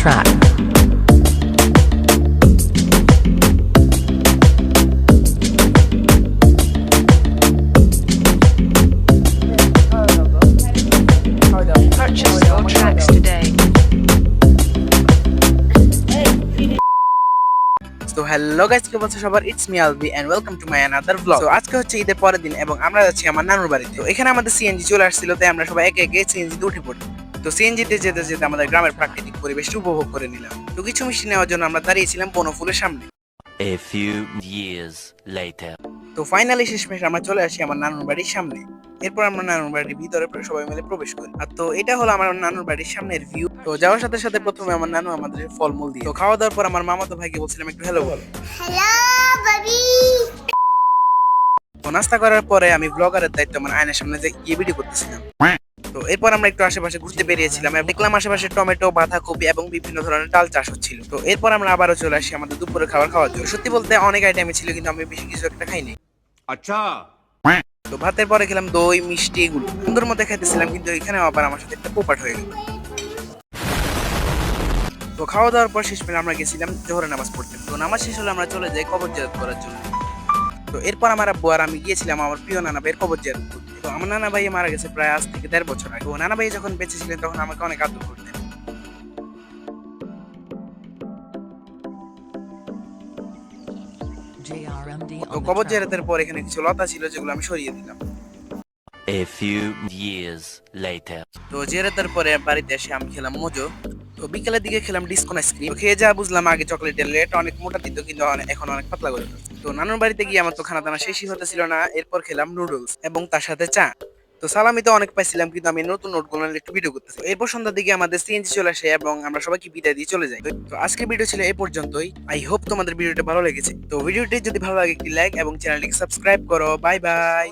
track. Purchase your tracks today. তো hello guys, কি বলছো সবার? It's me Albi and welcome to my another blog. তো আজকে হচ্ছে ঈদের পরের দিন এবং আমরা যাচ্ছি আমার নানুর বাড়িতে। তো এখানে আমাদের সিএনজি চলে আসছিল, তাই আমরা সবাই একে একে সিএনজি তে উঠে পড়ি। তো সিএনজি তে যেতে যেতে আমাদের গ্রামের প্রাকৃতিক পরিবেশটা উপভোগ করে নিলাম। তো কিছু মিষ্টি নেওয়ার জন্য আমরা দাঁড়িয়েছিলাম বনফুলের সামনে। A few years later. তো ফাইনালি শেষমেশ আমরা চলে আসি আমার নানুর বাড়ির সামনে। এরপর আমরা নানুর বাড়ির ভিতরে সবাই মিলে প্রবেশ করি। আর তো এটা হলো আমার নানুর বাড়ির সামনের ভিউ। তো যাওয়ার সাথে সাথে প্রথমে আমার নানু আমাদের ফলমূল দিয়ে, তো খাওয়া দাওয়ার পর আমার মামাতো ভাইকে বলছিলাম একটু হ্যালো বলো। হ্যালো বাবি। তো নাস্তা করার পরে আমি ব্লগারের দায়িত্ব আমার আয়নার সামনে যে গিয়ে ভিডিও করতেছিলাম। তো এরপর আমরা একটু আশেপাশে ঘুরতে বেরিয়েছিলাম এবং দেখলাম আশেপাশে টমেটো, বাঁধাকপি এবং বিভিন্ন ধরনের ডাল চাষ হচ্ছিল। তো এরপর আমরা আবারও চলে আসি আমাদের দুপুরের খাবার খাওয়ার জন্য। সত্যি বলতে অনেক আইটেমই ছিল, কিন্তু আমি বেশি কিছু একটা খাইনি। अच्छा তো ভাতের পরে খেলাম দই, মিষ্টি, এগুলো সুন্দর মতো খাইতেছিলাম, কিন্তু এখানেও আবার আমার সাথে একটা পোপাট হয়ে গেল। তো খাওয়া দাওয়ার পর শেষ মেলে আমরা গেছিলাম জোহরের নামাজ পড়তে। তো নামাজ শেষ হলে আমরা চলে যাই কবর জিয়ারত করার জন্য। তো এরপর আমার আব্বু আর আমি গিয়েছিলাম আমার প্রিয় নানা ভাইয়ের কবর জিয়ারত করতে। তো আমার নানা ভাই মারা গেছে প্রায় আজ থেকে 1.5 বছর আগে। তো নানা ভাই যখন বেঁচে ছিলেন তখন আমাকে অনেক আদর করতেন। তো কবর জিয়ারতের পর এখানে কিছু লতা ছিল যেগুলো আমি সরিয়ে দিলাম। A few years later. তো জিয়ারতের পরে বাড়িতে এসে আমি খেলাম মজো। তো বিকেলের দিকে খেলাম ডিসকন আইসক্রিম। খেয়ে যা বুঝলাম আগে চকলেটের লেট অনেক মোটা দিত, কিন্তু এখন অনেক পাতলা করে দিত। তো নানুর বাড়িতে গিয়ে আমার তো খানা দানা শেষই হতেছিল না। এরপর খেলাম নুডলস এবং তার সাথে চা। তো সালামি তো অনেক পাইছিলাম, কিন্তু আমি নতুন নোটগুলো একটু ভিডিও করতেছি। এরপর সন্ধ্যার দিকে আমাদের সিএনজি চলে আসে এবং আমরা সবাইকে বিদায় দিয়ে চলে যাই। তো আজকের ভিডিও ছিল এই পর্যন্তই। আই হোপ তোমাদের ভিডিওটা ভালো লেগেছে। তো ভিডিওটি যদি ভালো লাগে একটি লাইক এবং চ্যানেলটিকে সাবস্ক্রাইব করো। Bye bye.